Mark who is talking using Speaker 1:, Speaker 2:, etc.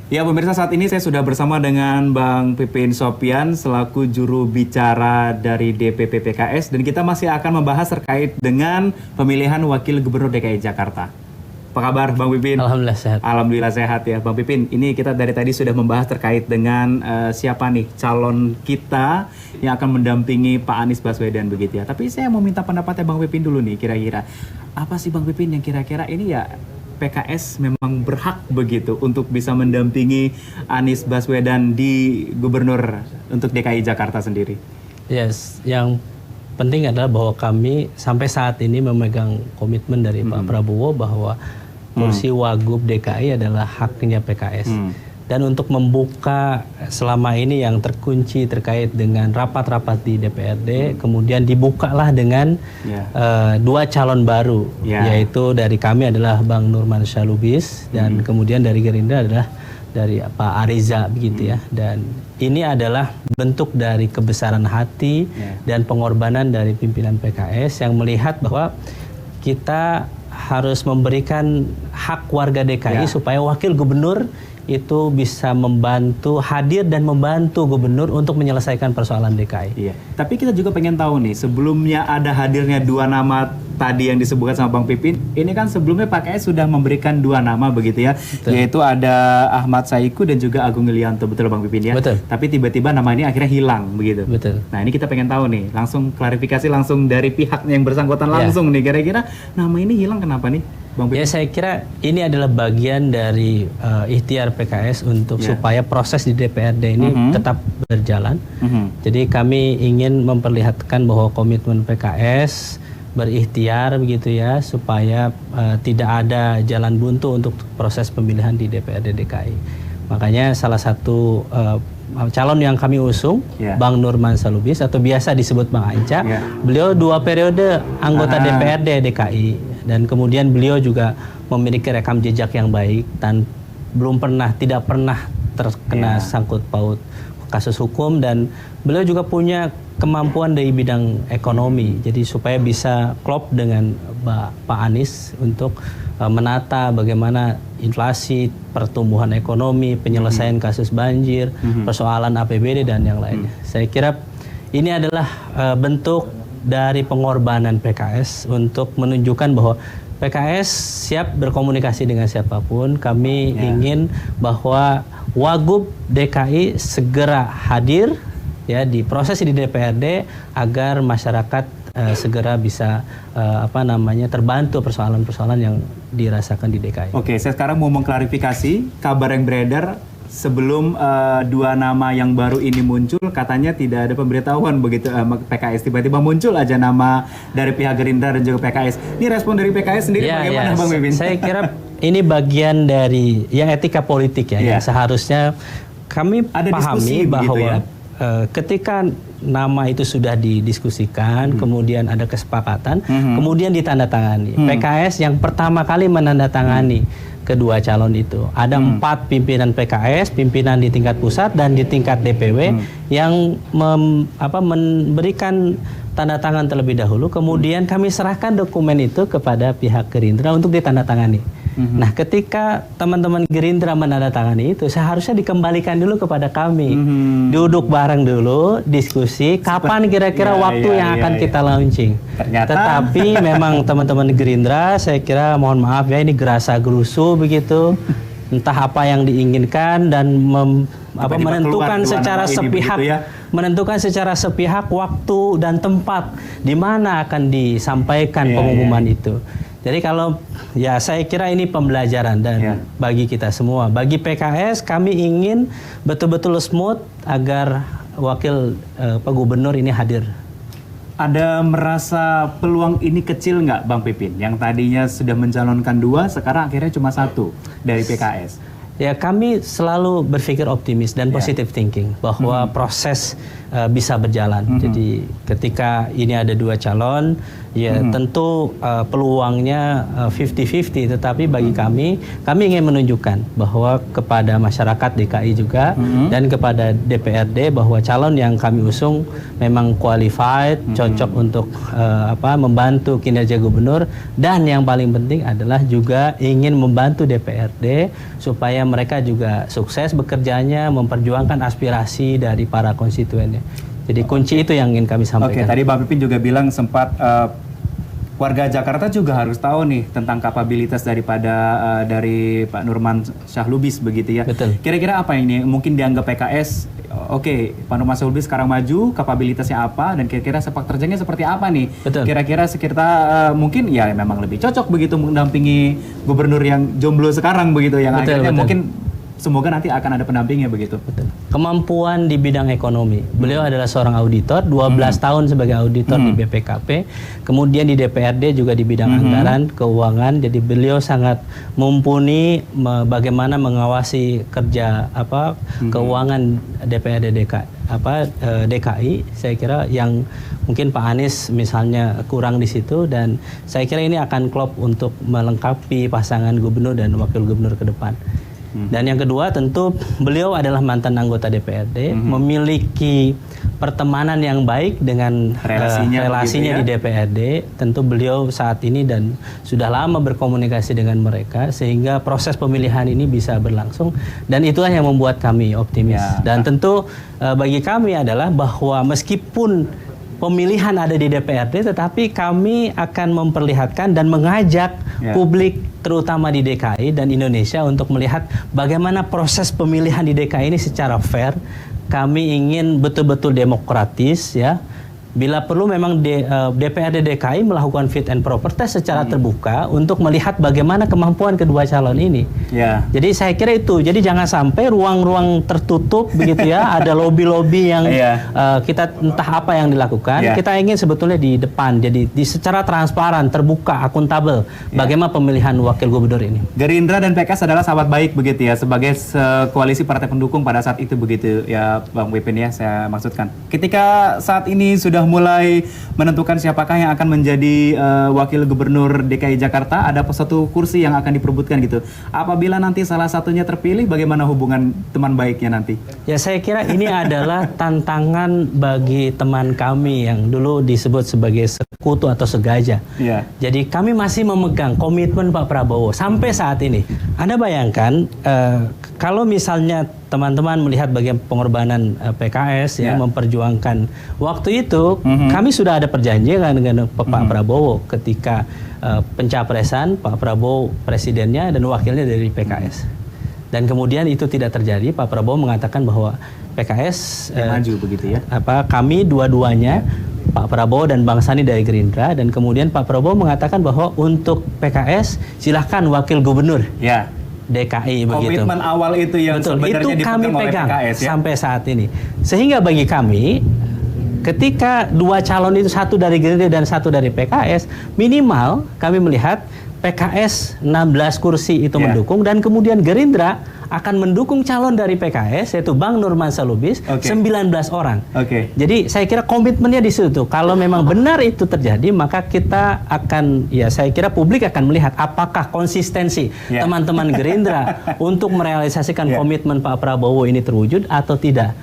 Speaker 1: Ya pemirsa, saat ini saya sudah bersama dengan Bang Pipin Sopyan selaku juru bicara dari DPP PKS dan kita masih akan membahas terkait dengan pemilihan Wakil Gubernur DKI Jakarta. Apa kabar Bang Pipin?
Speaker 2: Alhamdulillah sehat.
Speaker 1: Alhamdulillah sehat ya Bang Pipin. Ini kita dari tadi sudah membahas terkait dengan siapa nih calon kita yang akan mendampingi Pak Anies Baswedan begitu ya. Tapi saya mau minta pendapatnya Bang Pipin dulu nih, kira-kira apa sih Bang Pipin yang kira-kira ini ya PKS memang berhak begitu untuk bisa mendampingi Anies Baswedan di gubernur untuk DKI Jakarta sendiri?
Speaker 2: Yes, yang penting adalah bahwa kami sampai saat ini memegang komitmen dari Pak Prabowo bahwa kursi Wagub DKI adalah haknya PKS. Dan untuk membuka selama ini yang terkunci terkait dengan rapat-rapat di DPRD, kemudian dibukalah dengan dua calon baru, yaitu dari kami adalah Bang Nurman Syalubis dan kemudian dari Gerindra adalah dari Pak Ariza begitu ya. Dan ini adalah bentuk dari kebesaran hati dan pengorbanan dari pimpinan PKS yang melihat bahwa kita harus memberikan hak warga DKI supaya wakil gubernur itu bisa membantu, hadir dan membantu gubernur untuk menyelesaikan persoalan DKI.
Speaker 1: Iya. Tapi kita juga pengen tahu nih, sebelumnya ada hadirnya dua nama tadi yang disebutkan sama Bang Pipin, ini kan sebelumnya PKS sudah memberikan dua nama begitu ya, yaitu ada Ahmad Saiku dan juga Agung Ilianto, betul Bang Pipin ya?
Speaker 2: Betul.
Speaker 1: Tapi tiba-tiba nama ini akhirnya hilang begitu.
Speaker 2: Betul.
Speaker 1: Nah ini kita pengen tahu nih, langsung klarifikasi langsung dari pihak yang bersangkutan langsung nih, kira-kira nama ini hilang kenapa nih?
Speaker 2: Ya saya kira ini adalah bagian dari ikhtiar PKS untuk supaya proses di DPRD ini tetap berjalan. Jadi kami ingin memperlihatkan bahwa komitmen PKS berikhtiar begitu ya, supaya tidak ada jalan buntu untuk proses pemilihan di DPRD DKI. Makanya salah satu calon yang kami usung, Bang Nurman Syalubis atau biasa disebut Bang Anca, beliau 2 periode anggota DPRD DKI. Dan kemudian beliau juga memiliki rekam jejak yang baik dan tidak pernah terkena sangkut paut kasus hukum, dan beliau juga punya kemampuan dari bidang ekonomi. Jadi supaya bisa klop dengan Pak Anies untuk menata bagaimana inflasi, pertumbuhan ekonomi, penyelesaian kasus banjir, persoalan APBD dan yang lainnya. Saya kira ini adalah bentuk dari pengorbanan PKS untuk menunjukkan bahwa PKS siap berkomunikasi dengan siapapun. Kami ingin bahwa Wagub DKI segera hadir ya di proses di DPRD agar masyarakat segera bisa terbantu persoalan-persoalan yang dirasakan di DKI.
Speaker 1: Oke, saya sekarang mau mengklarifikasi kabar yang beredar. Sebelum dua nama yang baru ini muncul, katanya tidak ada pemberitahuan begitu PKS. Tiba-tiba muncul aja nama dari pihak Gerindra dan juga PKS. Ini respon dari PKS sendiri bagaimana Bang Pipin?
Speaker 2: Saya kira ini bagian dari yang etika politik ya. Yang seharusnya kami ada pahami bahwa ketika nama itu sudah didiskusikan, kemudian ada kesepakatan, kemudian ditandatangani. PKS yang pertama kali menandatangani kedua calon itu. Ada 4 pimpinan PKS, pimpinan di tingkat pusat dan di tingkat DPW yang memberikan tanda tangan terlebih dahulu. Kemudian kami serahkan dokumen itu kepada pihak Gerindra untuk ditandatangani. Nah, ketika teman-teman Gerindra menandatangani itu, seharusnya dikembalikan dulu kepada kami. Duduk bareng dulu, diskusi, kapan kira-kira waktu yang akan kita launching. Tetapi memang teman-teman Gerindra, saya kira mohon maaf ya, ini gerasa-gerusu begitu. Entah apa yang diinginkan dan menentukan secara sepihak, menentukan secara sepihak waktu dan tempat di mana akan disampaikan pengumuman itu. Jadi kalau saya kira ini pembelajaran dan bagi kita semua, bagi PKS kami ingin betul-betul smooth agar wakil Pak Gubernur ini hadir.
Speaker 1: Ada merasa peluang ini kecil nggak Bang Pipin? Yang tadinya sudah mencalonkan 2, sekarang akhirnya cuma 1 dari PKS.
Speaker 2: Ya, kami selalu berpikir optimis dan positive thinking bahwa proses bisa berjalan. Jadi ketika ini ada 2 calon Ya, tentu peluangnya 50-50, tetapi bagi kami ingin menunjukkan bahwa kepada masyarakat DKI juga dan kepada DPRD bahwa calon yang kami usung memang qualified, cocok untuk membantu kinerja gubernur, dan yang paling penting adalah juga ingin membantu DPRD supaya mereka juga sukses bekerjanya, memperjuangkan aspirasi dari para konstituennya. Jadi kunci itu yang ingin kami sampaikan.
Speaker 1: Oke, tadi Bang Pipin juga bilang sempat warga Jakarta juga harus tahu nih tentang kapabilitas dari Pak Nurman Syahlubis begitu ya.
Speaker 2: Betul.
Speaker 1: Kira-kira apa ini mungkin dianggap PKS? Oke, Pak Nurman Syahlubis sekarang maju, kapabilitasnya apa dan kira-kira sepak terjangnya seperti apa nih?
Speaker 2: Betul.
Speaker 1: Kira-kira sekitar mungkin ya memang lebih cocok begitu mendampingi gubernur yang jomblo sekarang begitu yang akhirnya mungkin semoga nanti akan ada pendampingnya begitu.
Speaker 2: Betul. Kemampuan di bidang ekonomi. Beliau adalah seorang auditor, 12 tahun sebagai auditor di BPKP. Kemudian di DPRD juga di bidang anggaran, keuangan. Jadi beliau sangat mumpuni bagaimana mengawasi kerja keuangan DPRD DKI. Saya kira yang mungkin Pak Anies misalnya kurang di situ, dan saya kira ini akan klop untuk melengkapi pasangan gubernur dan wakil gubernur ke depan. Dan yang kedua tentu beliau adalah mantan anggota DPRD, memiliki pertemanan yang baik dengan relasinya di DPRD. Tentu beliau saat ini dan sudah lama berkomunikasi dengan mereka sehingga proses pemilihan ini bisa berlangsung, dan itulah yang membuat kami optimis. Dan tentu bagi kami adalah bahwa meskipun pemilihan ada di DPRD, tetapi kami akan memperlihatkan dan mengajak publik terutama di DKI dan Indonesia untuk melihat bagaimana proses pemilihan di DKI ini secara fair. Kami ingin betul-betul demokratis ya. Bila perlu memang DPRD DKI melakukan fit and proper test secara terbuka untuk melihat bagaimana kemampuan kedua calon ini. Jadi saya kira itu. Jadi jangan sampai ruang-ruang tertutup begitu ya, ada lobby-lobby yang kita entah apa yang dilakukan. Kita ingin sebetulnya di depan, jadi secara transparan, terbuka, akuntabel bagaimana pemilihan wakil gubernur ini.
Speaker 1: Gerindra dan PKS adalah sahabat baik begitu ya, sebagai koalisi partai pendukung pada saat itu begitu ya Bang Pipin ya, saya maksudkan. Ketika saat ini sudah mulai menentukan siapakah yang akan menjadi wakil gubernur DKI Jakarta, ada satu kursi yang akan diperebutkan gitu. Apabila nanti salah satunya terpilih, bagaimana hubungan teman baiknya nanti? Ya,
Speaker 2: saya kira ini adalah tantangan bagi teman kami yang dulu disebut sebagai sekutu atau segaja. Jadi kami masih memegang komitmen Pak Prabowo sampai saat ini. Anda bayangkan kalau misalnya teman-teman melihat bagaimana pengorbanan PKS yang memperjuangkan waktu itu, kami sudah ada perjanjian dengan Pak Prabowo ketika pencapresan Pak Prabowo presidennya dan wakilnya dari PKS. Dan kemudian itu tidak terjadi. Pak Prabowo mengatakan bahwa PKS
Speaker 1: maju begitu ya.
Speaker 2: Kami dua-duanya Pak Prabowo dan Bang Sandi dari Gerindra, dan kemudian Pak Prabowo mengatakan bahwa untuk PKS silahkan wakil gubernur. DKI begitu.
Speaker 1: Komitmen awal itu yang sebenarnya
Speaker 2: itu kami pegang
Speaker 1: PKS,
Speaker 2: sampai saat ini. Sehingga bagi kami ketika dua calon itu, satu dari Gerindra dan satu dari PKS, minimal kami melihat PKS 16 kursi itu mendukung, dan kemudian Gerindra akan mendukung calon dari PKS yaitu Bang Nurman Syahlubis 19 orang. Jadi saya kira komitmennya di situ. Kalau memang benar itu terjadi, maka kita akan, ya saya kira publik akan melihat apakah konsistensi teman-teman Gerindra untuk merealisasikan komitmen Pak Prabowo ini terwujud atau tidak.